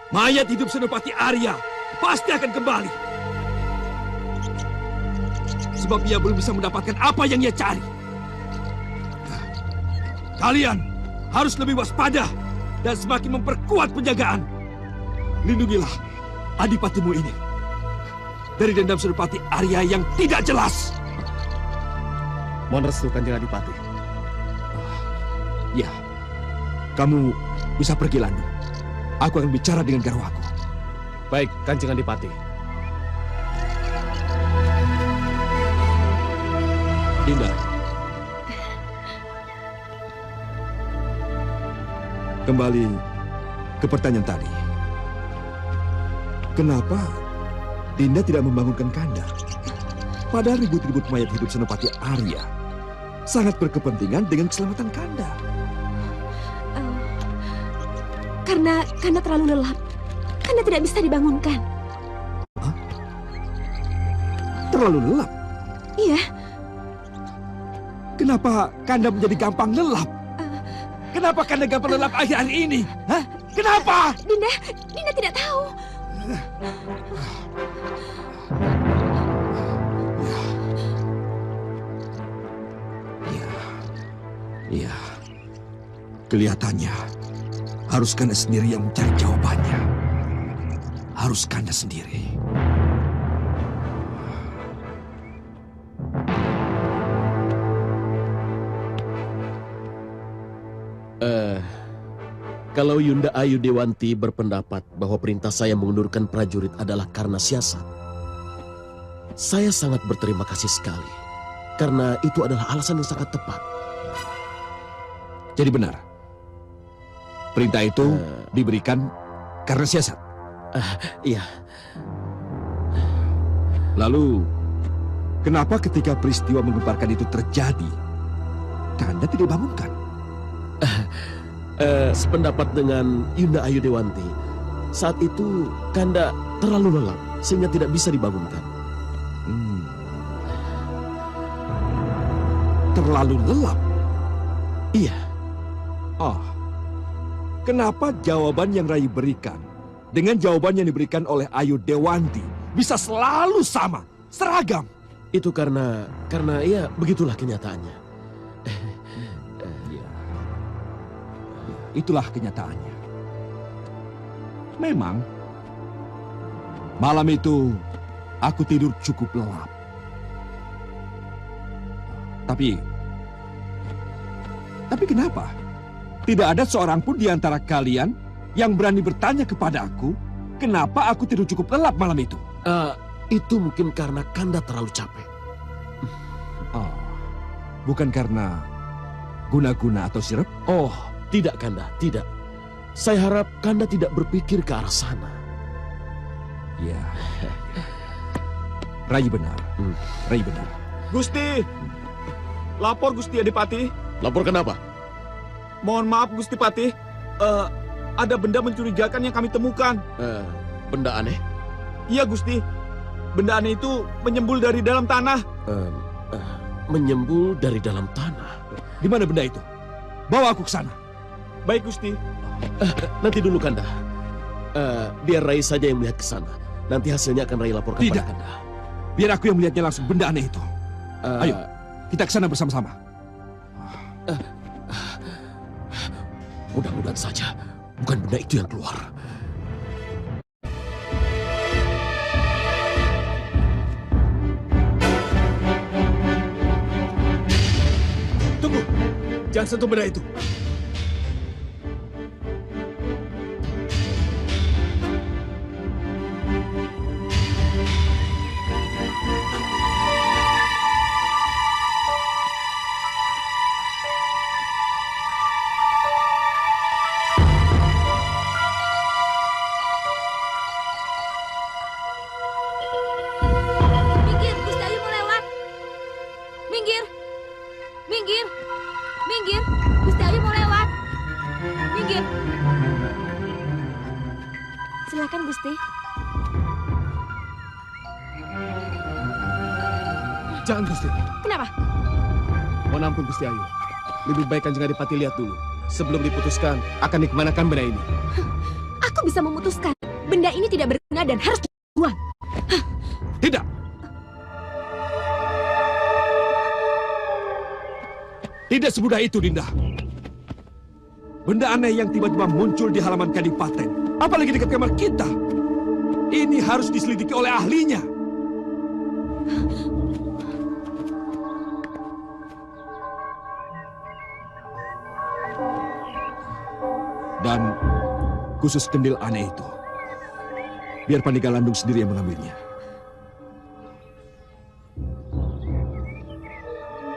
mayat hidup Senopati Arya pasti akan kembali. Sebab ia belum bisa mendapatkan apa yang ia cari. Kalian harus lebih waspada dan semakin memperkuat penjagaan. Lindungilah adipatimu ini dari dendam Senopati Arya yang tidak jelas. Mohon restu Kanjeng Adipati. Ya, kamu bisa pergi, Landu. Aku akan bicara dengan garwaku. Baik, Kanjeng Adipati. Dinda. Kembali ke pertanyaan tadi. Kenapa Dinda tidak membangunkan Kanda? Padahal ribut-ribut mayat hidup Senopati Arya sangat berkepentingan dengan keselamatan Kanda. Karena Kanda terlalu lelap. Kanda tidak bisa dibangunkan. Hah? Terlalu lelap? Iya. Kenapa Kanda menjadi gampang lelap? Kenapa Kanda gampang lelap akhir-akhir ini? Hah? Kenapa? Dinda tidak tahu. Iya. Kelihatannya harus Kanda sendiri yang mencari jawabannya. Harus Kanda sendiri. Kalau Yunda Ayu Dewanti berpendapat bahwa perintah saya mengundurkan prajurit adalah karena siasat, saya sangat berterima kasih sekali. Karena itu adalah alasan yang sangat tepat. Jadi benar, perintah itu diberikan karena siasat. Iya. Lalu, kenapa ketika peristiwa menggemparkan itu terjadi, Kanda tidak bangunkan? Sependapat dengan Yunda Ayu Dewanti, saat itu Kanda terlalu lelap sehingga tidak bisa dibangunkan. Terlalu lelap? Iya. Kenapa jawaban yang Rai berikan dengan jawaban yang diberikan oleh Ayu Dewanti bisa selalu sama, seragam? Itu karena ya begitulah kenyataannya. Itulah kenyataannya. Memang, malam itu aku tidur cukup lelap. Tapi kenapa? Tidak ada seorang pun di antara kalian yang berani bertanya kepada aku, kenapa aku tidur cukup lelap malam itu? Itu mungkin karena Kanda terlalu capek. Bukan karena guna-guna atau sirup? Oh, tidak Kanda, tidak. Saya harap Kanda tidak berpikir ke arah sana. Ya. Rai benar. Rai benar. Gusti! Lapor Gusti Adipati. Lapor kenapa? Mohon maaf Gusti Patih. Ada benda mencurigakan yang kami temukan. Benda aneh? Iya Gusti. Benda aneh itu menyembul dari dalam tanah. Menyembul dari dalam tanah? Di mana benda itu? Bawa aku ke sana. Baik Gusti. Nanti dulu Kanda. Biar Rai saja yang melihat ke sana. Nanti hasilnya akan Rai laporkan Tidak. pada Kanda. Biar aku yang melihatnya langsung benda aneh itu. Ayo, kita ke sana bersama-sama. Mudah-mudahan saja bukan benda itu yang keluar. Tunggu, jangan sentuh benda itu. Minggir, Gusti Ayu mau lewat. Minggir. Minggir. Minggir. Gusti Ayu mau lewat. Minggir. Silakan Gusti. Jangan Gusti. Kenapa? Mohon ampun Gusti Ayu. Lebih baik Kanjeng Adipati lihat dulu. Sebelum diputuskan akan dikemanakan benda ini. Aku bisa memutuskan. Benda ini tidak berguna dan harus dibuang. Tidak. Tidak semudah itu, Dinda. Benda aneh yang tiba-tiba muncul di halaman kadipaten, apalagi dekat kamar kita. Ini harus diselidiki oleh ahlinya. Dan khusus kendil aneh itu, biar Pandega Landung sendiri yang mengambilnya.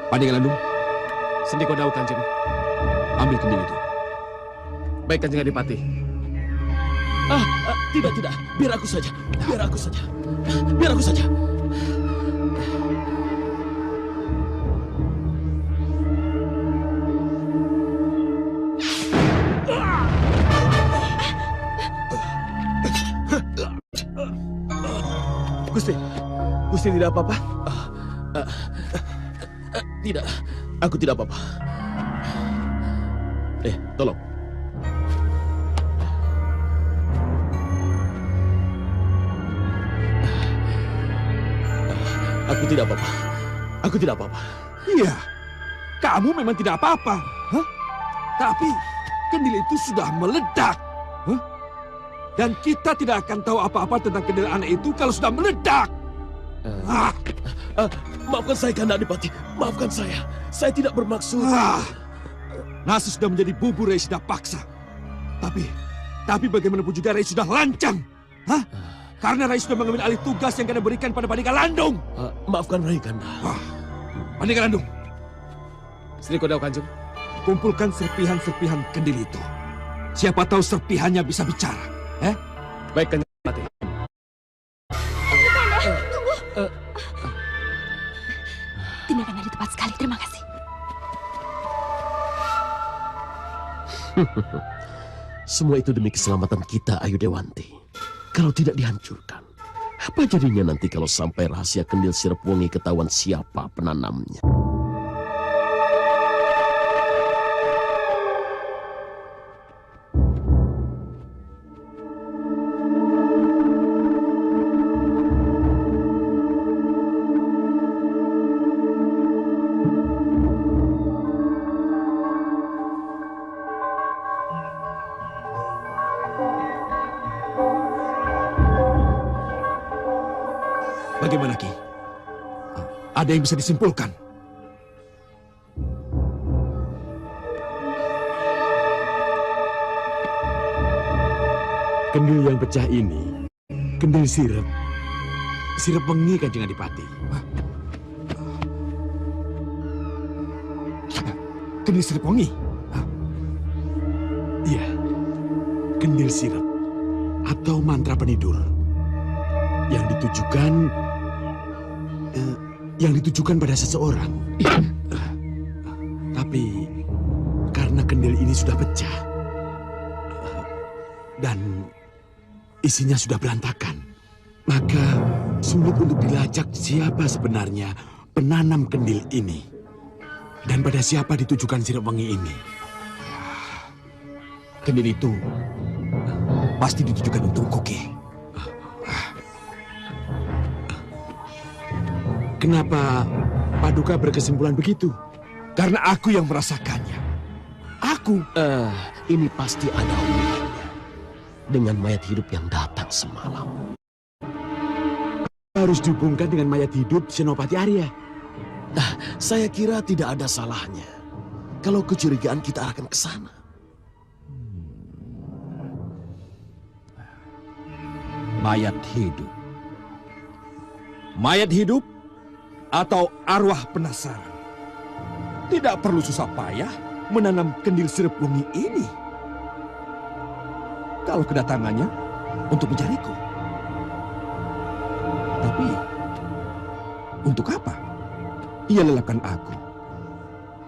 Pandega Landung, Sendi Kodau, Kanjeng. ambil kendil itu. Baik, Kanjeng Adipati. Tidak. Biar aku saja. Biar aku saja. Gusti tidak apa-apa? Tidak. Aku tidak apa-apa. Tolong. Aku tidak apa-apa. Aku tidak apa-apa. Iya, kamu memang tidak apa-apa. Hah? Tapi kendil itu sudah meledak. Hah? Dan kita tidak akan tahu apa-apa tentang kendil aneh itu kalau sudah meledak. Maafkan saya, Kanda Adipati. Maafkan saya. Saya tidak bermaksud. Nasi sudah menjadi bubur Rai sudah paksa. Tapi bagaimanapun juga Rai sudah lancang. Hah? Karena Rai sudah mengambil alih tugas yang Kanda berikan pada Pandega Landung. Maafkan Rai, Kanda. Pandega Landung, Sendi Kodau, Kanjeng. kumpulkan serpihan-serpihan kendil itu. Siapa tahu serpihannya bisa bicara. Baik, Kanjeng Adipati. Tindakan Anda tepat sekali. Terima kasih. Semua itu demi keselamatan kita, Ayu Dewanti. Kalau tidak dihancurkan, apa jadinya nanti kalau sampai rahasia kendil sirap wangi ketahuan siapa penanamnya? Bagaimana, Ki? Ada yang bisa disimpulkan? Kendil yang pecah ini, kendil sirap. Sirap wengi, Kanjeng Adipati. Kendil sirip wangi? Iya, kendil sirap atau mantra penidur yang ditujukan pada seseorang. Tapi karena kendil ini sudah pecah dan isinya sudah berantakan, maka sulit untuk dilacak siapa sebenarnya penanam kendil ini dan pada siapa ditujukan sirap wangi ini. Kendil itu pasti ditujukan untukku, Ki. Kenapa Paduka berkesimpulan begitu? Karena aku yang merasakannya. Aku. Ini pasti ada hubungannya dengan mayat hidup yang datang semalam. Harus dihubungkan dengan mayat hidup Senopati Arya. Saya kira tidak ada salahnya kalau kecurigaan kita arahkan ke sana. Mayat hidup. Mayat hidup atau arwah penasaran. Tidak perlu susah payah menanam kendil sirip wangi ini. Kalau kedatangannya untuk mencariku. Tapi untuk apa? Ia lelapkan aku.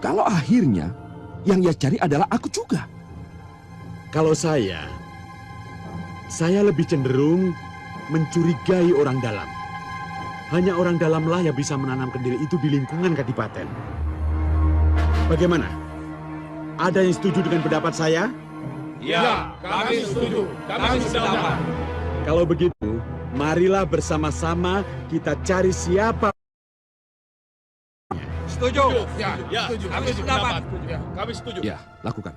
Kalau akhirnya yang ia cari adalah aku juga. Kalau saya lebih cenderung mencurigai orang dalam. Hanya orang dalamlah yang bisa menanam kendil itu di lingkungan kadipaten. Bagaimana? Ada yang setuju dengan pendapat saya? Ya, kami setuju. Kami sependapat. Kalau begitu, marilah bersama-sama kita cari siapa. Setuju. Ya, setuju. Kami sependapat. Ya, kami setuju. Ya, lakukan.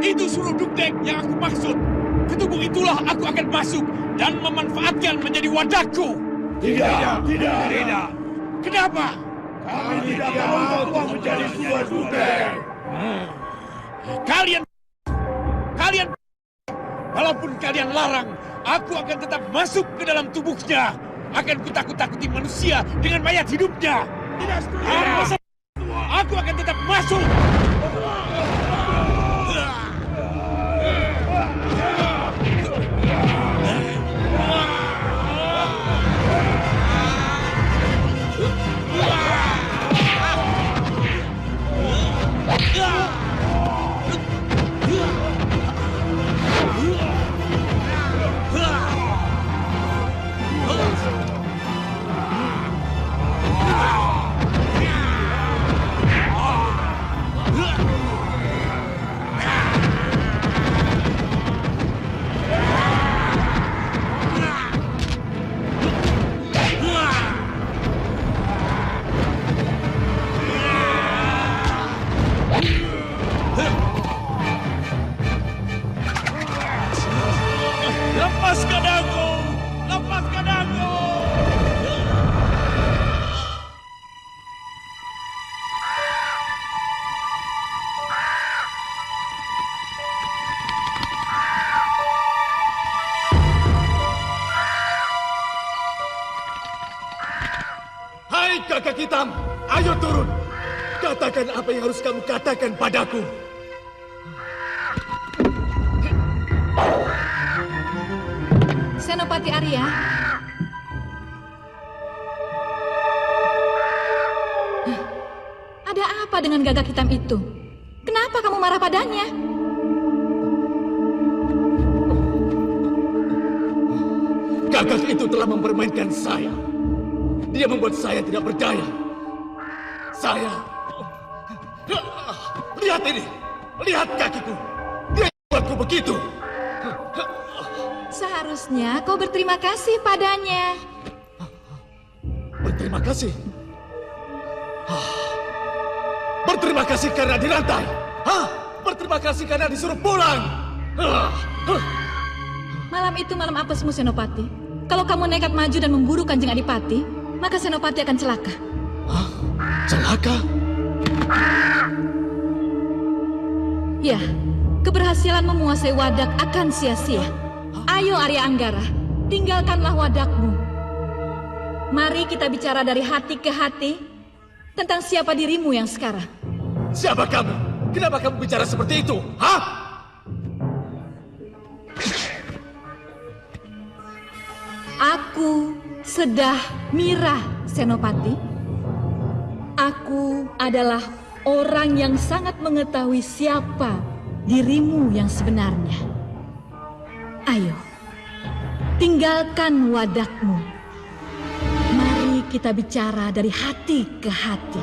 Itu suruh dukdek yang aku maksud. Ketubuh itulah aku akan masuk dan memanfaatkan menjadi wadahku. Tidak. Kenapa? Kami tidak mau menjadi sebuah dukdek. Kalian, walaupun kalian larang, aku akan tetap masuk ke dalam tubuhnya. Akan kutakut-takuti manusia dengan mayat hidupnya. Tidak setuju. Aku akan tetap masuk. Lepaskan aku! Lepaskan aku! Hai kakak hitam, ayo turun. Katakan apa yang harus kamu katakan padaku. Senopati Arya. Ada apa dengan gagak hitam itu? Kenapa kamu marah padanya? Gagak itu telah mempermainkan saya. Dia membuat saya tidak berdaya. Saya... Lihat ini. Lihat kakiku. Dia membuatku begitu. Seharusnya kau berterima kasih padanya. Berterima kasih. Berterima kasih karena dirantai. Berterima kasih karena disuruh pulang. Malam itu malam apesmu, Senopati. Kalau kamu nekat maju dan memburu Kanjeng Adipati, maka Senopati akan celaka. Celaka? Ya, keberhasilan menguasai wadak akan sia-sia. Ayo Arya Anggara, tinggalkanlah wadakmu. Mari kita bicara dari hati ke hati tentang siapa dirimu yang sekarang. Siapa kamu? Kenapa kamu bicara seperti itu? Aku Sedah Mira, Senopati. Aku adalah orang yang sangat mengetahui siapa dirimu yang sebenarnya. Ayo, tinggalkan wadakmu. Mari kita bicara dari hati ke hati.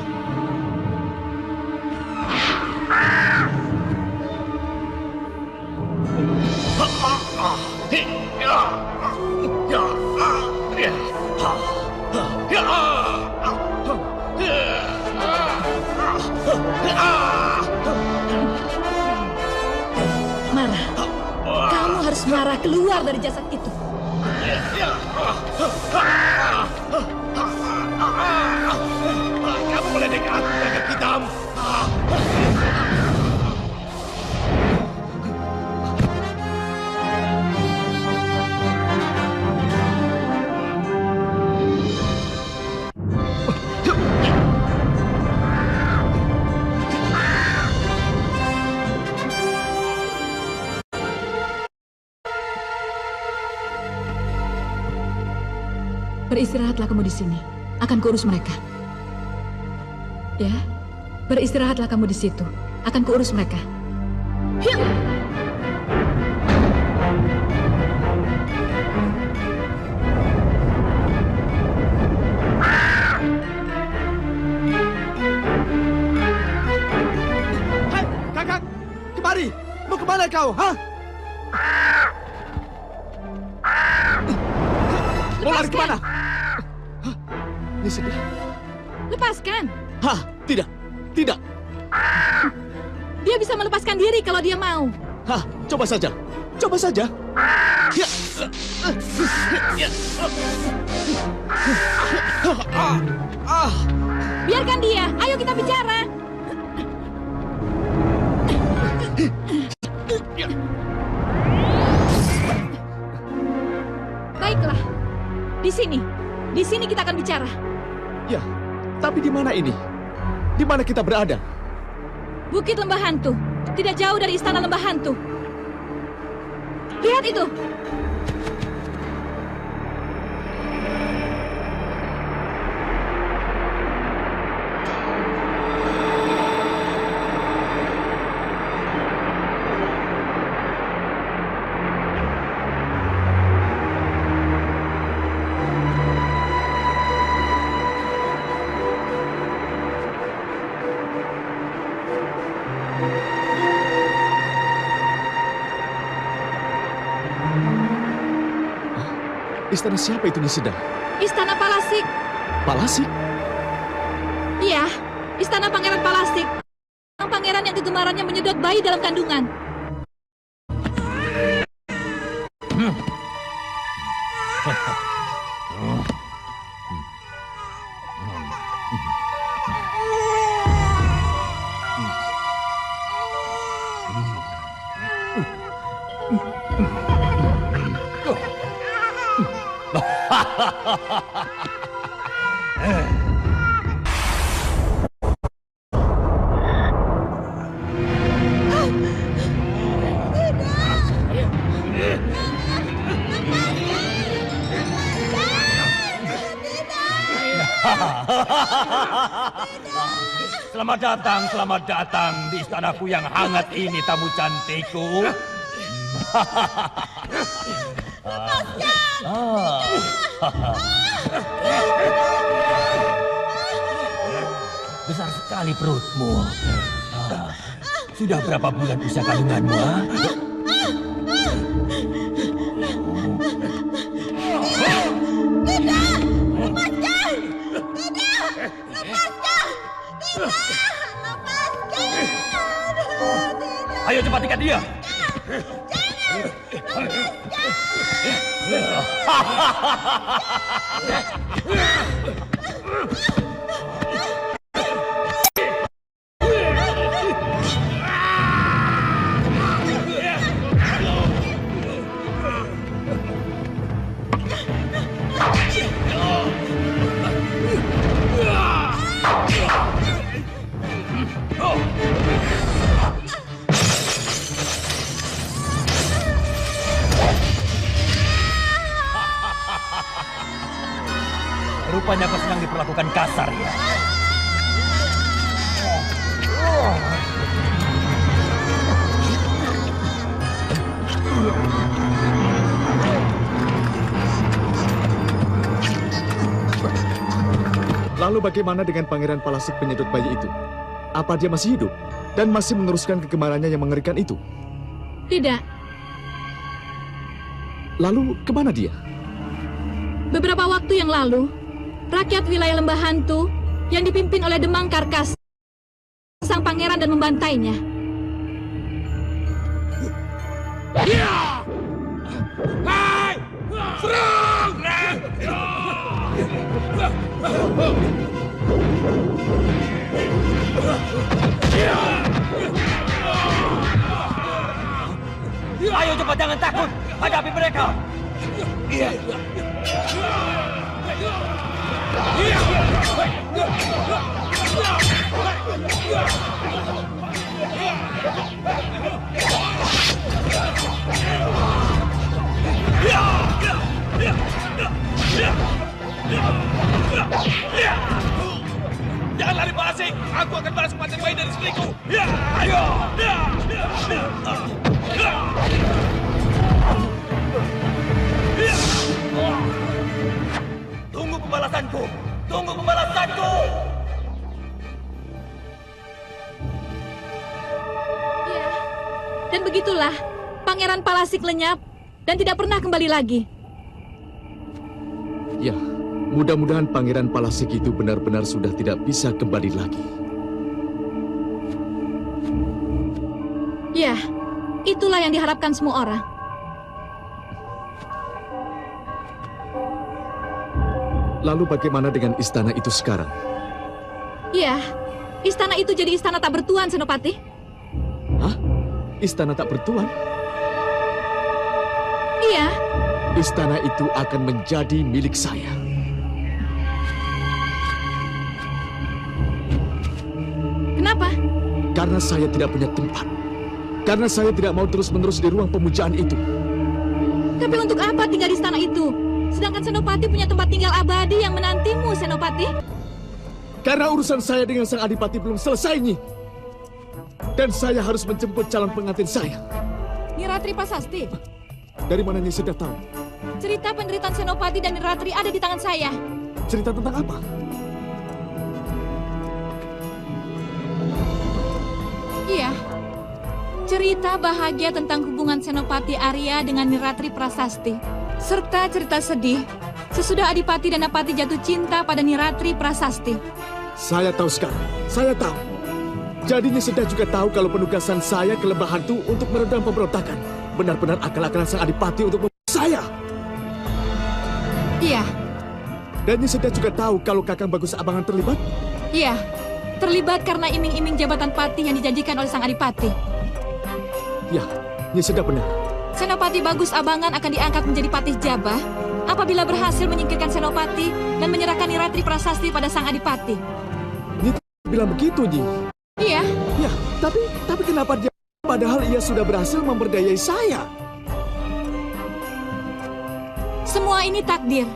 Mara, kamu harus Mara keluar dari jasad itu. Kamu meledek aku, gagak hitam. Beristirahatlah kamu di sini. Akan kuurus mereka. Ya, beristirahatlah kamu di situ. Akan kuurus mereka. Hyuk! Hai, kakak! Kemari! Mau kemana kau, ha? Mau lari kemana? Hah? Ini sedih. Lepaskan. Hah, tidak, tidak. Dia bisa melepaskan diri kalau dia mau. Hah, coba saja. Coba saja. Ya. Biarkan dia. Ayo kita bicara. Baiklah. Di sini. Di sini kita akan bicara. Ya, tapi di mana ini? Di mana kita berada? Bukit Lembah Hantu. Tidak jauh dari Istana Lembah Hantu. Lihat itu. Istana siapa itu Nisida? Istana Palasik. Palasik? Iya, Istana Pangeran Palasik. Pangeran yang kegemarannya menyedot bayi dalam kandungan. Selamat datang di istanaku yang hangat ini, tamu cantikku. Besar sekali perutmu. Sudah berapa bulan usia kandunganmu? Ayo cepat ikat dia. Rupanya kau sedang diperlakukan kasar, ya? Lalu bagaimana dengan Pangeran Palasik penyedot bayi itu? Apa dia masih hidup dan masih meneruskan kegemarannya yang mengerikan itu? Tidak. Lalu kemana dia? Beberapa waktu yang lalu, rakyat wilayah Lembah Hantu yang dipimpin oleh Demang Karkas sang pangeran dan membantainya. Hai! Serang! Ayo cepat, jangan takut. Hadapi mereka. Jangan lari Pak Asik. Aku akan balas kematian bayi dari istriku. Ya, ayo. Tunggu pembalasanku. Tunggu pembalasanku. Ya, dan begitulah Pangeran Palasik lenyap dan tidak pernah kembali lagi. Ya, mudah-mudahan Pangeran Palasik itu benar-benar sudah tidak bisa kembali lagi. Ya, itulah yang diharapkan semua orang. Lalu bagaimana dengan istana itu sekarang? Ya, istana itu jadi istana tak bertuan, Senopati. Hah? Istana tak bertuan? Iya, Istana itu akan menjadi milik saya. kenapa? Karena saya tidak punya tempat. Karena saya tidak mau terus-menerus di ruang pemujaan itu. Tapi untuk apa tinggal di istana itu? Sedangkan Senopati punya tempat tinggal abadi yang menantimu, Senopati. Karena urusan saya dengan sang adipati belum selesai, Nyi. Dan saya harus menjemput calon pengantin saya. Niratri Prasasti, Dari mana Nyi sudah tahu? cerita penderitaan Senopati dan Niratri ada di tangan saya. Cerita tentang apa? Iya, cerita bahagia tentang hubungan Senopati Arya dengan Niratri Prasasti. Serta cerita sedih sesudah Adipati dan Napati jatuh cinta pada Niratri Prasasti. Saya tahu sekarang. Saya tahu. Jadinya sudah juga tahu kalau penugasan saya ke lembah hantu untuk meredam pemberontakan. Benar-benar akal-akalan sang adipati untuk membunuh saya. Iya, Dan Nyi sudah juga tahu kalau Kakang Bagus Abangan terlibat. iya, terlibat karena iming-iming jabatan patih yang dijanjikan oleh sang Adipati. Ya, Nyi sudah benar. Senopati Bagus Abangan akan diangkat menjadi patih Jabah apabila berhasil menyingkirkan Senopati dan menyerahkan Niratri Prasasti pada sang Adipati. Nyi bilang begitu, Nyi. Iya, Ya, tapi kenapa dia? Padahal ia sudah berhasil memperdayai saya. semua ini takdir.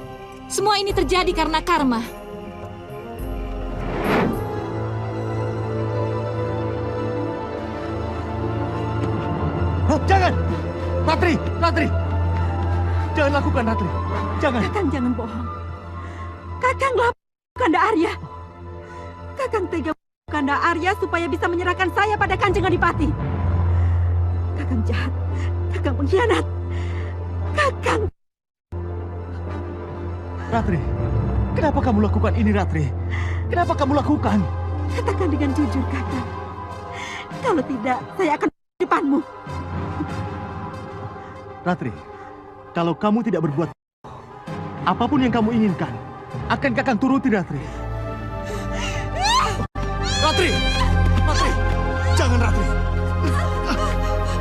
Semua ini terjadi karena karma. Jangan! Ratri! Jangan lakukan, Ratri. Jangan. Kakang jangan bohong. Kakang Kanda Arya. Kakang tega Kanda Arya supaya bisa menyerahkan saya pada Kanjeng Adipati. Kakang jahat. Kakang pengkhianat. Kakang. Ratri, kenapa kamu lakukan ini, Ratri? Kenapa kamu lakukan? Katakan dengan jujur, Kakang. Kalau tidak, saya akan di depanmu. Ratri, kalau kamu tidak berbuat apapun yang kamu inginkan, akan Kakang turuti, Ratri. Ratri! Ratri! Jangan, Ratri!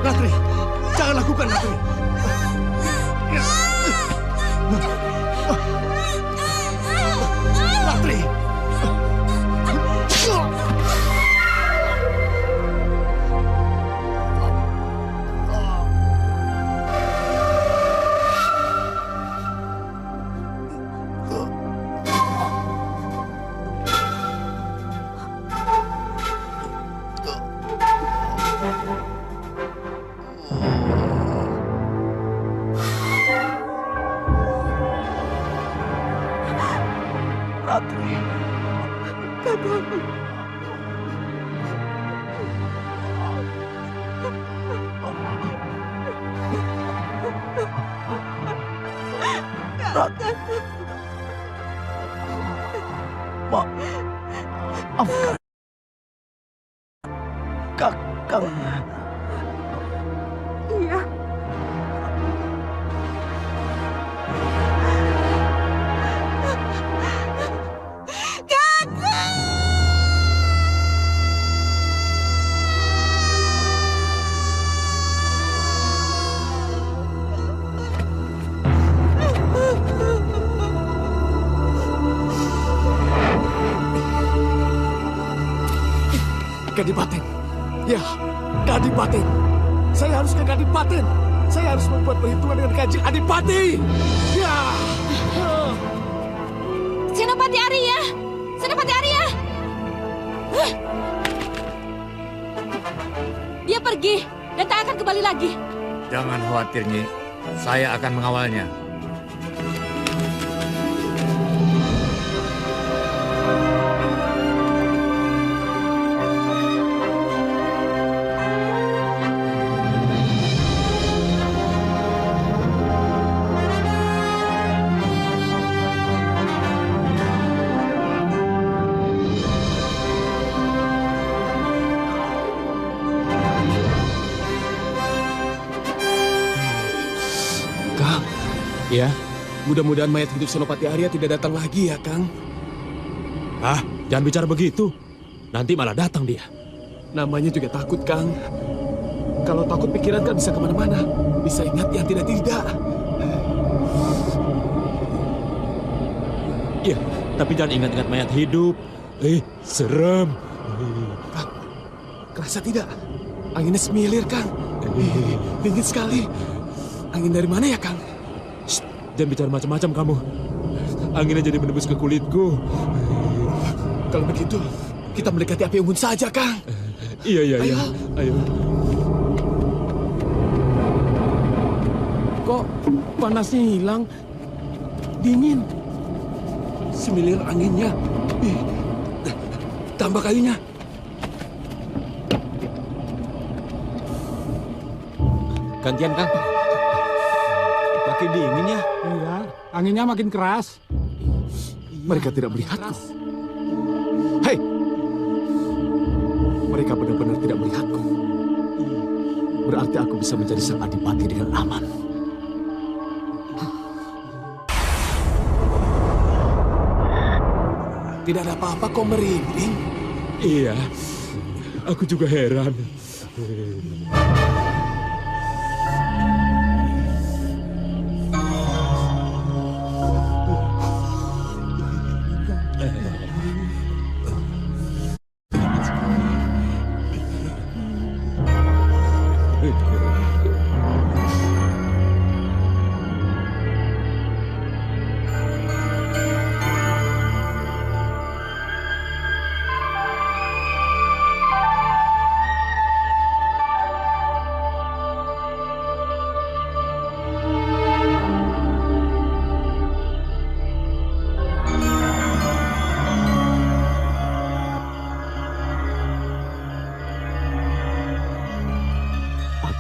Ratri! Jangan lakukan, Ratri! Ratri! Maafkan Kakang. Iya. Kadipaten. Ya, Kadipaten. Saya harus ke Kadipaten. Saya harus membuat perhitungan dengan Kanjeng Adipati. Ya. Senopati Arya! Senopati Arya! Huh? Dia pergi dan tak akan kembali lagi. Jangan khawatir, Nyi. Saya akan mengawalnya. Kang, ya, mudah-mudahan mayat hidup Senopati Arya tidak datang lagi ya, Kang. Ah, jangan bicara begitu. Nanti malah datang dia. Namanya juga takut, Kang. Kalau takut pikiran kan bisa kemana-mana. Bisa ingat yang tidak-tidak. Iya, tapi jangan ingat-ingat mayat hidup. Serem. Kang, kerasa tidak? Anginnya semilir, Kang. Dingin sekali. Angin dari mana ya, Kang? Shh, jangan bicara macam-macam kamu. Anginnya jadi menembus ke kulitku. Kalau begitu, kita mendekati api unggun saja, Kang. Iya. Ayo. Kok panasnya hilang? Dingin. Semilir anginnya. Ih, tambah kayunya. Gantian, Kang. Makin dingin ya. Iya, anginnya makin keras. Mereka tidak melihatku. Hei! Mereka benar-benar tidak melihatku. Berarti aku bisa menjadi sang adipati dengan aman. Tidak ada apa-apa kok merinding. Iya, aku juga heran.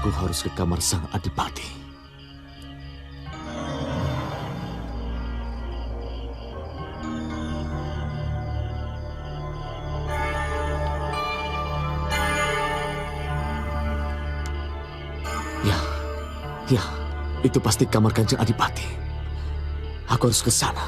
Aku harus ke kamar sang adipati. Ya, itu pasti kamar Kanjeng Adipati. Aku harus ke sana.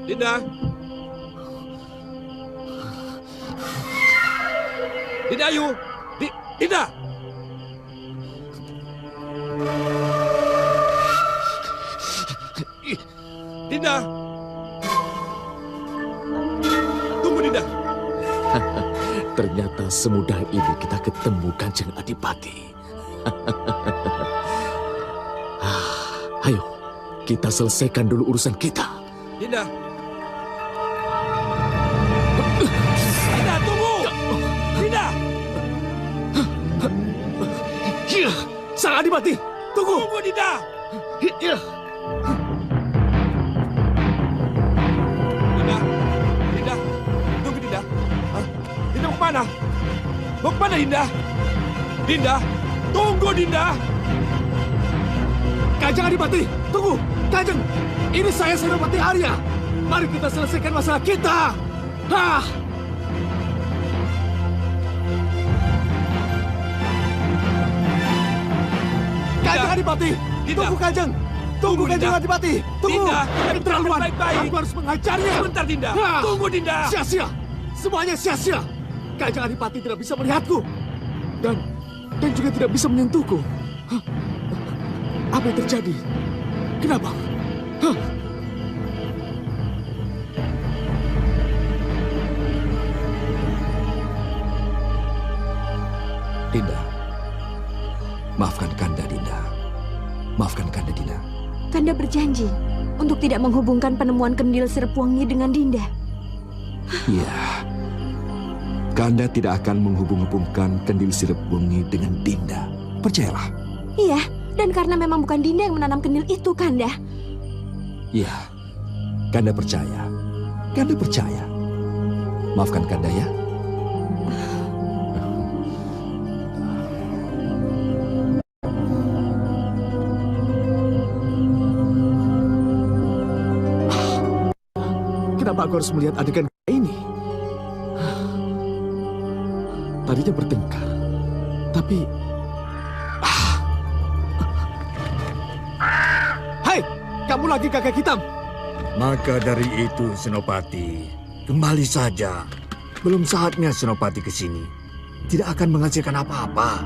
Dinda. Dinda Ayu. Dinda. Dinda. Tunggu, Dinda. Ternyata semudah ini kita ketemu Kanjeng Adipati. Ayo, kita selesaikan dulu urusan kita. Dinda. Dinda, tunggu. Dinda. Sang Adipati, tunggu. Tunggu, Dinda. Dinda. Dinda. Tunggu, Dinda. Hah? Dinda mau kemana? Mau kemana Dinda? Dinda, tunggu Dinda. Kanjeng Adipati, tunggu. Kanjeng, ini saya Senopati Arya. Mari kita selesaikan masalah kita. Hah! Kanjeng Adipati, Dinda. tunggu Kanjeng. Tunggu Kanjeng Dinda. Adipati, tunggu. Dinda, Keterlaluan. baik-baik. Aku harus mengajarnya. Sebentar Dinda. Hah! Tunggu Dinda. Sia-sia. Semuanya sia-sia. Kanjeng Adipati tidak bisa melihatku. Dan juga tidak bisa menyentuhku. Hah? Apa yang terjadi? Kenapa? Hah? Dinda. Maafkan Kanda, Dinda. Maafkan Kanda, Dinda. Kanda berjanji untuk tidak menghubungkan penemuan kendil sirip wangi dengan Dinda. Iya. Kanda tidak akan menghubung-hubungkan kendil sirip wangi dengan Dinda. Percayalah. Iya, dan karena memang bukan Dinda yang menanam kendil itu, Kanda. Iya. Kanda percaya. Kanda percaya. Maafkan Kanda ya. Kenapa aku harus melihat adegan ini? Tadinya bertengkar, tapi... Hai, kamu lagi kakek hitam. Maka dari itu, Senopati, kembali saja. Belum saatnya Senopati ke sini. Tidak akan menghasilkan apa-apa.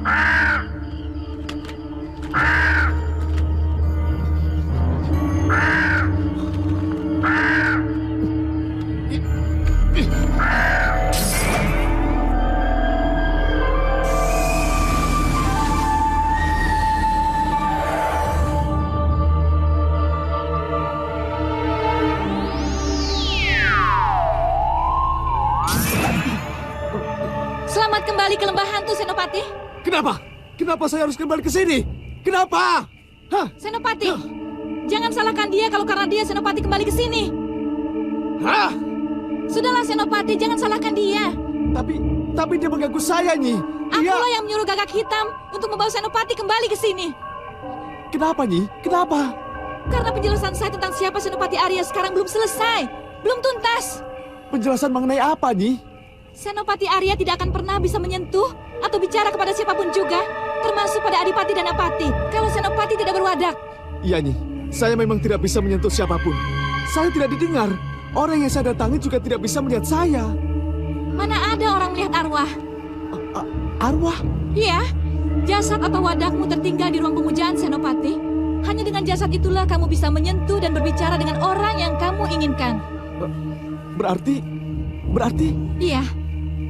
Selamat kembali ke lembah hantu, Senopati. Kenapa? Kenapa saya harus kembali ke sini? Kenapa? Hah? Senopati, jangan salahkan dia kalau karena dia Senopati kembali ke sini. Hah? Sudahlah Senopati, jangan salahkan dia. Tapi dia mengganggu saya, Nyi. Akulah yang menyuruh Gagak Hitam untuk membawa Senopati kembali ke sini. Kenapa, Nyi? Kenapa? Karena penjelasan saya tentang siapa Senopati Arya sekarang belum selesai, belum tuntas. Penjelasan mengenai apa, Nyi? Senopati Arya tidak akan pernah bisa menyentuh atau bicara kepada siapapun juga, termasuk pada Adipati dan Apati, kalau Senopati tidak berwadak. Iya, Nyi. Saya memang tidak bisa menyentuh siapapun. Saya tidak didengar. Orang yang saya datangi juga tidak bisa melihat saya. Mana ada orang melihat arwah? Arwah? Iya, jasad atau wadakmu tertinggal di ruang pemujaan Senopati. Hanya dengan jasad itulah kamu bisa menyentuh dan berbicara dengan orang yang kamu inginkan. Berarti? Iya,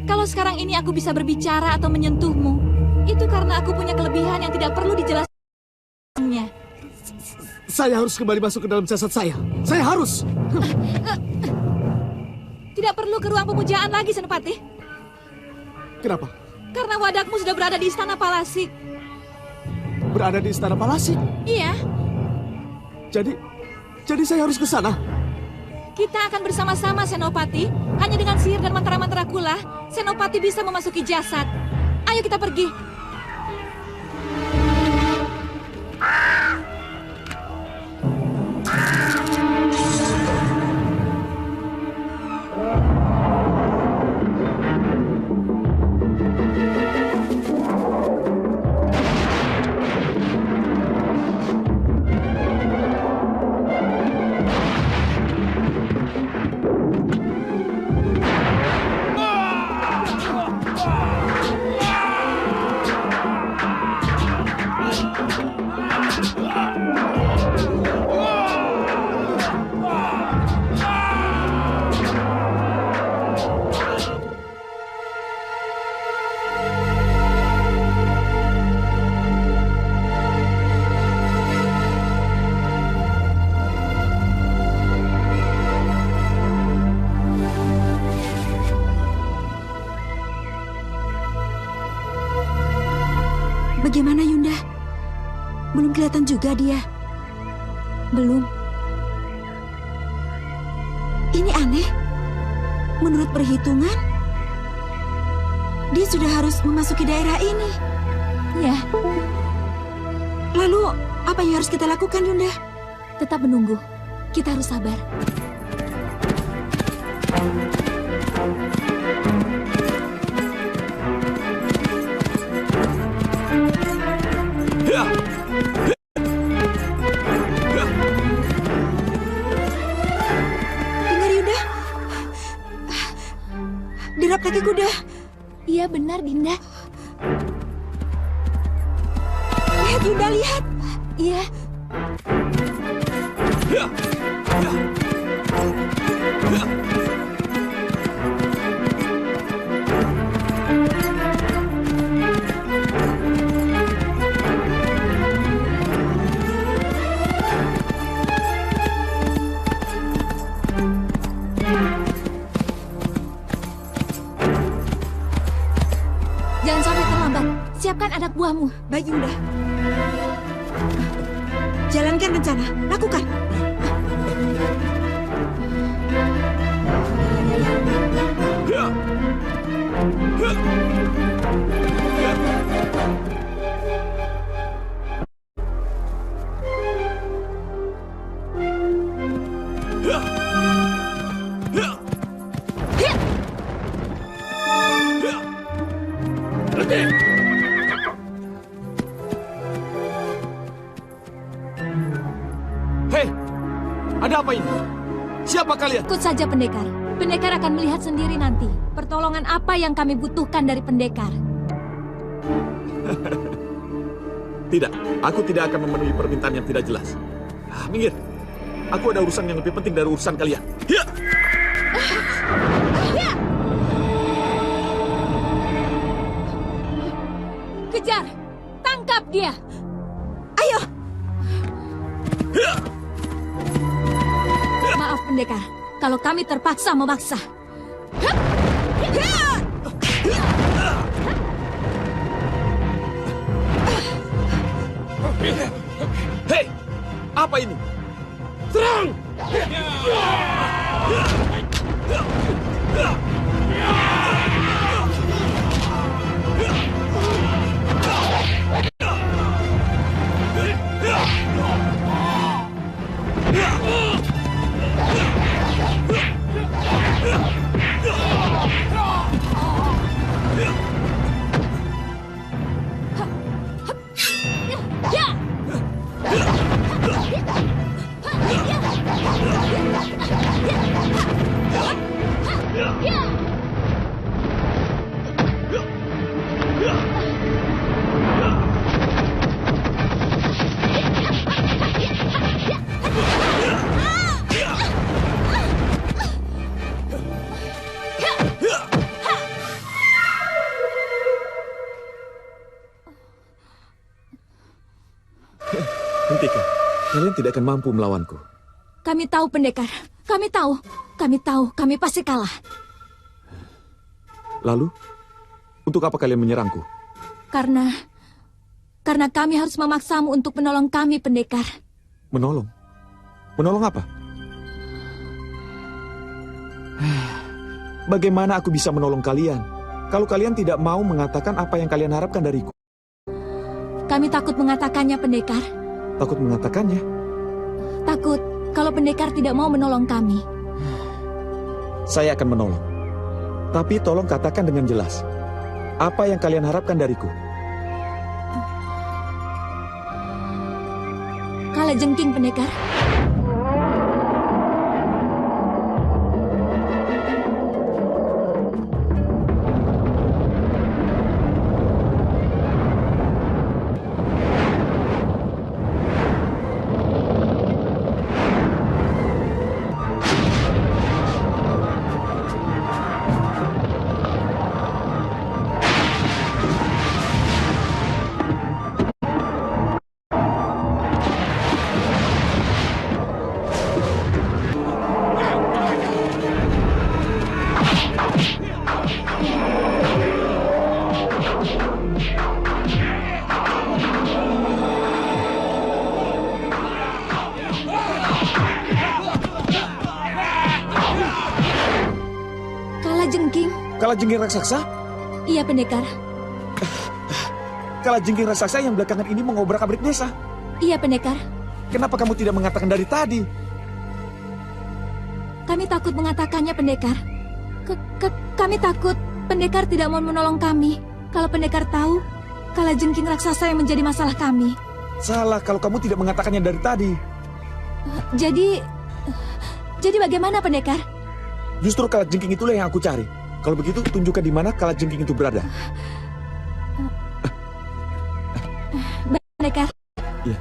kalau sekarang ini aku bisa berbicara atau menyentuhmu, itu karena aku punya kelebihan yang tidak perlu dijelaskannya. Saya harus kembali masuk ke dalam jasad saya. Saya harus. Tidak perlu ke ruang pemujaan lagi, Senopati. Kenapa? Karena wadakmu sudah berada di Istana Palasik. Berada di Istana Palasik? Iya, Jadi saya harus ke sana. kita akan bersama-sama, Senopati. Hanya dengan sihir dan mantra-mantra kula, Senopati bisa memasuki jasad. Ayo kita pergi. Bagaimana Yunda? Belum kelihatan juga dia. Belum. Ini aneh. Menurut perhitungan, dia sudah harus memasuki daerah ini. Ya, Lalu, apa yang harus kita lakukan, Yunda? tetap menunggu. Kita harus sabar. Dengar, Yunda. Derap kaki kuda. Iya benar, Dinda. Lihat, Yunda, lihat. Iya. Jangan sampai terlambat. Siapkan anak buahmu. Baik, Yunda. Jalankan rencana. Lakukan. Hei, ada apa ini? Siapa kalian? Ikut saja, pendekar. Pendekar akan melihat sendiri nanti. Pertolongan apa yang kami butuhkan dari pendekar. Tidak, aku tidak akan memenuhi permintaan yang tidak jelas. Minggir. Aku ada urusan yang lebih penting dari urusan kalian. Ya! Kejar! Tangkap dia! Ayo! Maaf, pendekar. Kalau kami terpaksa memaksa. Hei, apa ini? Serang! Hentikan. Kalian tidak akan mampu melawanku. Kami tahu, pendekar. Kami tahu. Kami tahu. Kami pasti kalah. Lalu, untuk apa kalian menyerangku? Karena kami harus memaksamu untuk menolong kami, pendekar. Menolong? Menolong apa? Bagaimana aku bisa menolong kalian kalau kalian tidak mau mengatakan apa yang kalian harapkan dariku? Kami takut mengatakannya, pendekar. Takut mengatakannya? Takut kalau pendekar tidak mau menolong kami. Saya akan menolong. Tapi tolong katakan dengan jelas. Apa yang kalian harapkan dariku? Kala jengking, pendekar. Kalajengking raksasa? Iya, pendekar. Kalajengking raksasa yang belakangan ini mengobrak-abrik desa. Iya, pendekar. Kenapa kamu tidak mengatakan dari tadi? Kami takut mengatakannya, pendekar. Kami takut pendekar tidak mau menolong kami. Kalau pendekar tahu, kalajengking raksasa yang menjadi masalah kami. Salah kalau kamu tidak mengatakannya dari tadi. Jadi bagaimana, pendekar? Justru kalajengking itulah yang aku cari. Kalau begitu, tunjukkan di mana kalajengking itu berada. Pendekar. Iya.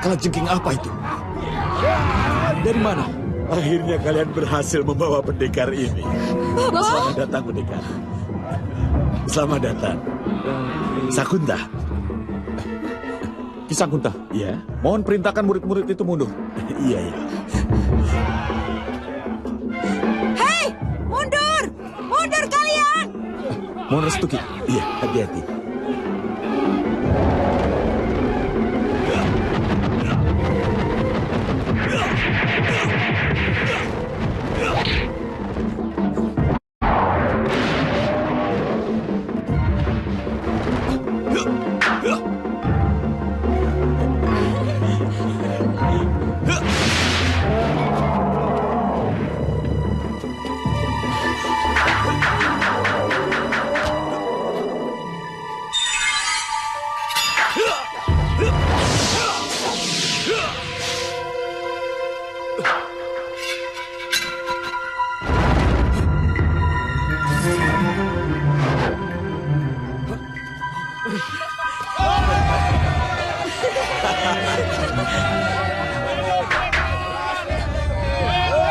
Kalajengking apa itu? Dari mana? Akhirnya kalian berhasil membawa pendekar ini. Selamat datang, pendekar. Selamat datang. Sakunta. Ki Sakunta, Iya? mohon perintahkan murid-murid itu mundur. Iya, iya. Hei, mundur! Mundur kalian! Mohon restu, Ki. Iya, hati-hati.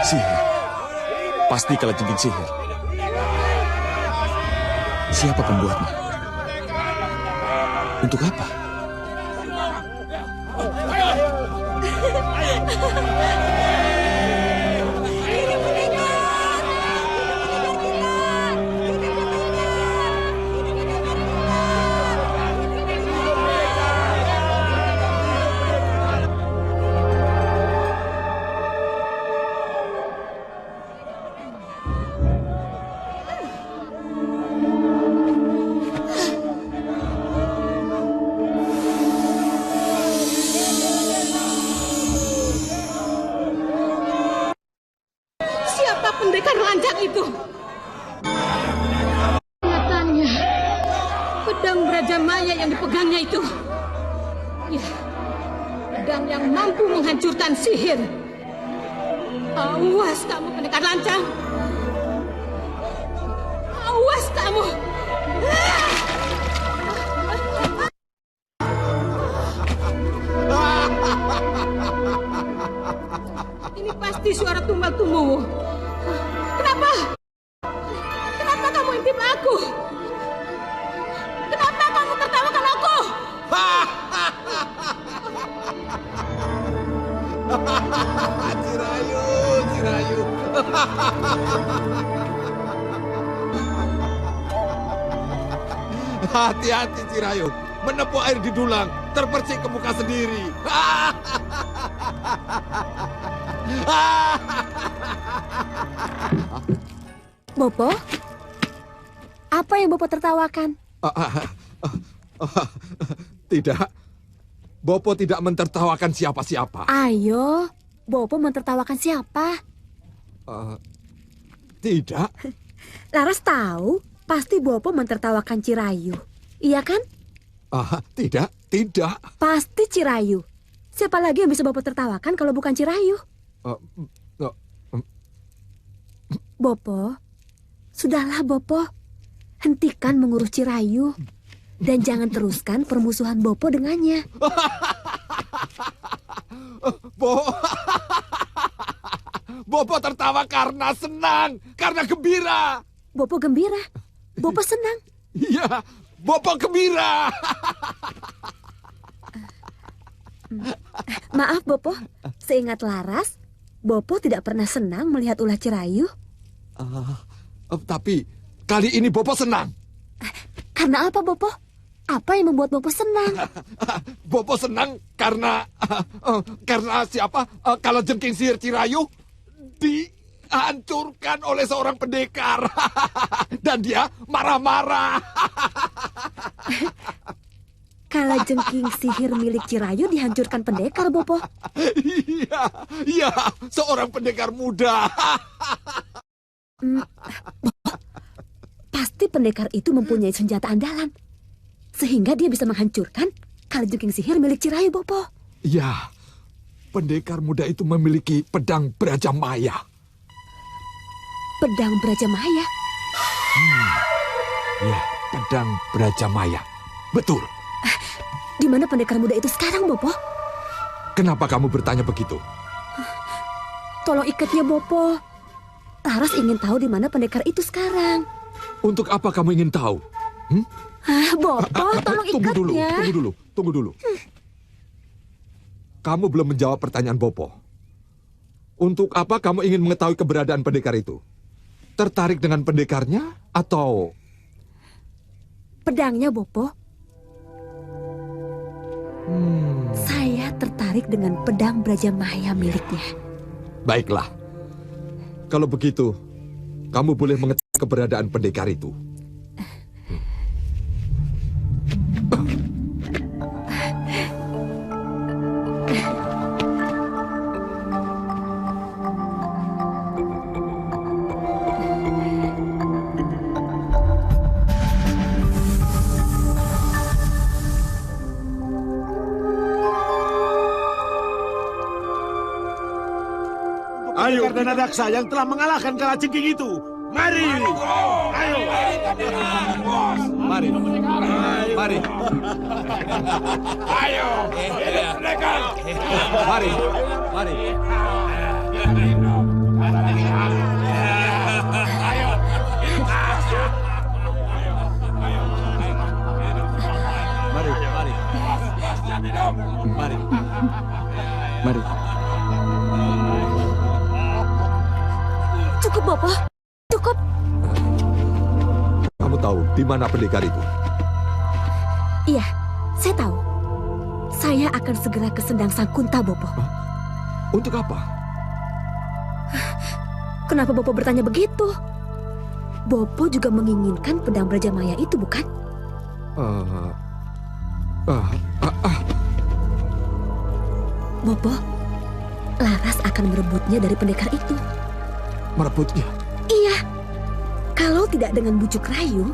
Sihir. Pasti kalajengking sihir. Siapa pembuatnya? Untuk apa? Pendekar lancang itu. Nyatanya, pedang Braja Maya yang dipegangnya itu. Ya, pedang yang mampu menghancurkan sihir. Awas kamu, pendekar lancang. Awas kamu. Ini pasti suara tumbal tumuh. Kenapa? Kenapa kamu intip aku? Kenapa kamu tertawakan aku? Cirayu, Cirayu. Hati-hati, Cirayu. Menepuk air di dulang, terpercik ke muka sendiri. Bopo? Apa yang Bopo tertawakan? Tidak. Bopo tidak mentertawakan siapa-siapa. Ayo, Bopo mentertawakan siapa? Tidak. Laras tahu, pasti Bopo mentertawakan Cirayu. Iya kan? Tidak. Pasti Cirayu. Siapa lagi yang bisa Bopo tertawakan kalau bukan Cirayu? Bopo, sudahlah Bopo. Hentikan mengurus Cirayu. Dan jangan teruskan permusuhan Bopo dengannya. Bopo tertawa karena senang, karena gembira. Bopo gembira? Bopo senang? Iya, Bopo gembira. Maaf Bopo, seingat Laras, Bopo tidak pernah senang melihat ulah Cirayu. Tapi kali ini Bopo senang. Karena apa Bopo? Apa yang membuat Bopo senang? Bopo senang karena siapa? Kalau jengking sihir Cirayu dihancurkan oleh seorang pendekar. Dan dia marah-marah. Kalau jengking sihir milik Cirayu dihancurkan pendekar, Bopo. Iya, seorang pendekar muda. Pasti pendekar itu mempunyai senjata andalan. Sehingga dia bisa menghancurkan kalajengking sihir milik Cirayu, Bopo. Ya, pendekar muda itu memiliki pedang Brajamaya. Pedang Brajamaya? Ya, pedang Brajamaya. Betul. Di mana pendekar muda itu sekarang, Bopo? Kenapa kamu bertanya begitu? Tolong ikatnya, Bopo. Laras ingin tahu di mana pendekar itu sekarang. Untuk apa kamu ingin tahu? Bopo, tolong ikatnya. Tunggu dulu. Kamu belum menjawab pertanyaan Bopo. Untuk apa kamu ingin mengetahui keberadaan pendekar itu? Tertarik dengan pendekarnya atau... Pedangnya, Bopo. Saya tertarik dengan pedang Brajamaya miliknya. Baiklah. Kalau begitu, kamu boleh mengetahui keberadaan pendekar itu. Ayo, dan Daksa yang telah mengalahkan kalajengking itu. Mari. Ayo. Mari. Ayo. Mari. Mari. Cukup, Bopo. Cukup. Kamu tahu di mana pendekar itu? Iya, saya tahu. Saya akan segera ke Sendang Sangkunta, Bopo. Untuk apa? Kenapa Bopo bertanya begitu? Bopo juga menginginkan pedang Brajamaya itu, bukan? Bopo, Laras akan merebutnya dari pendekar itu. Merebutnya? Iya. Kalau tidak dengan bujuk rayu,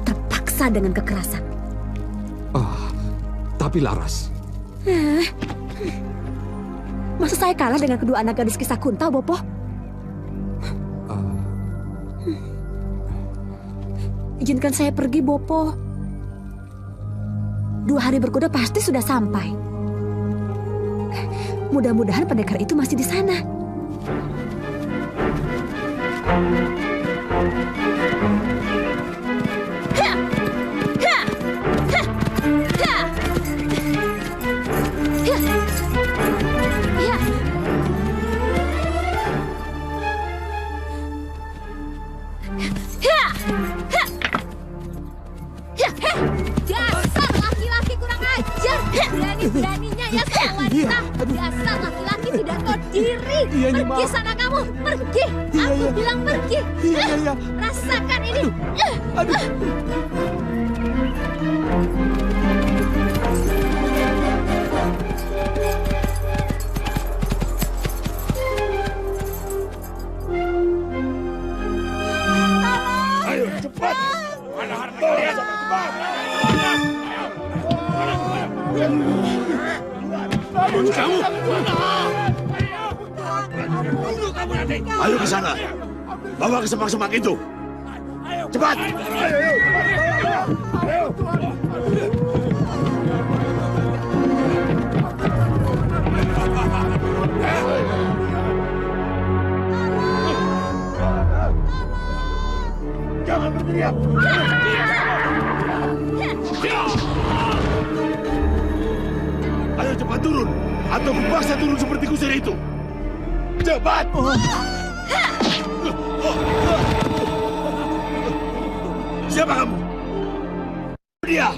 terpaksa dengan kekerasan. Tapi Laras... Masa saya kalah dengan kedua anak gadis Kisah Kunta, Bopo? Izinkan saya pergi, Bopo. 2 hari berkuda pasti sudah sampai. Mudah-mudahan pendekar itu masih di sana. Dasar laki-laki kurang ajar. Berani-beraninya ya saya wanita. Dasar laki-laki tidak tahu diri. Iya, Nyi, Pergi maaf. sana kamu, pergi. Aku bilang pergi. Iya. Rasakan ini. Aduh. Ayo, cepat! Mana harta kalian? Cepat! Kamu! Ayo ke sana. Bawa ke semak-semak itu. Cepat! Jangan berteriak! Ayo cepat turun. Atau kupaksa turun seperti kusir itu. Cepat! Siapa kamu? Dia!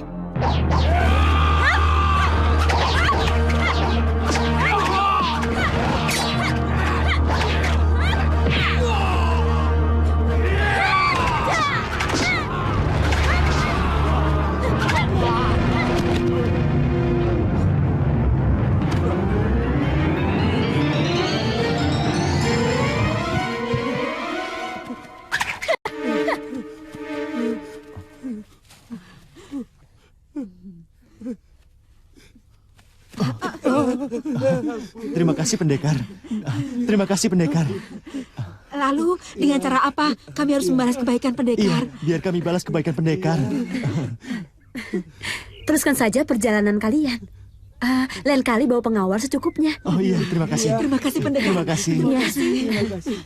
Terima kasih, pendekar. Terima kasih, pendekar. Lalu dengan cara apa kami harus membalas kebaikan pendekar? Iya, biar kami balas kebaikan pendekar. Teruskan saja perjalanan kalian. Lain kali bawa pengawal secukupnya. Oh iya, terima kasih. Terima kasih pendekar. Terima kasih. Terima kasih.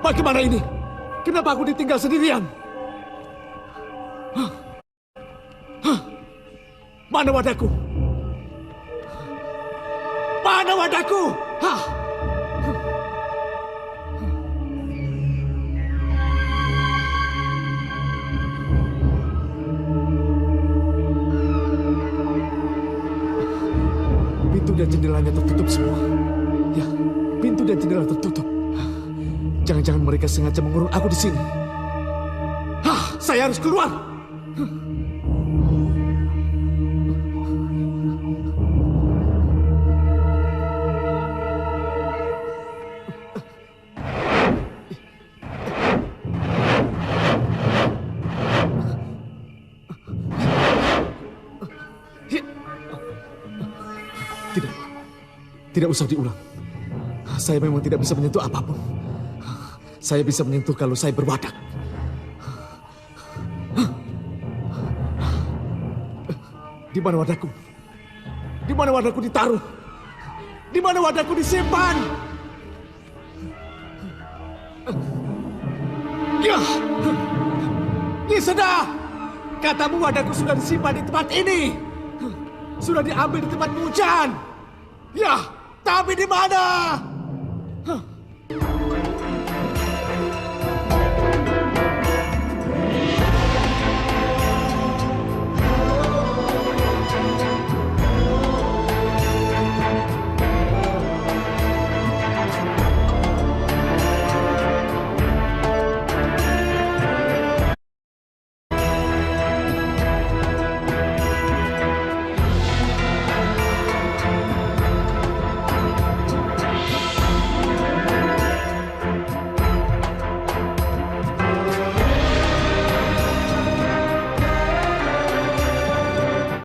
Bagaimana ini? Kenapa aku ditinggal sendirian? Mana wadahku? Mana wadahku? Pintu dan jendelanya tertutup semua. Ya, pintu dan jendela tertutup. Jangan-jangan mereka sengaja mengurung aku di sini. Saya harus keluar. Tidak usah diulang. Saya memang tidak bisa menyentuh apapun. Saya bisa menyentuh kalau saya berwadak. Di mana wadahku? Di mana wadahku ditaruh? Di mana wadahku disimpan? Ya, sudah. Katamu wadahku sudah disimpan di tempat ini. Sudah diambil di tempat hujan. Ya, tapi di mana?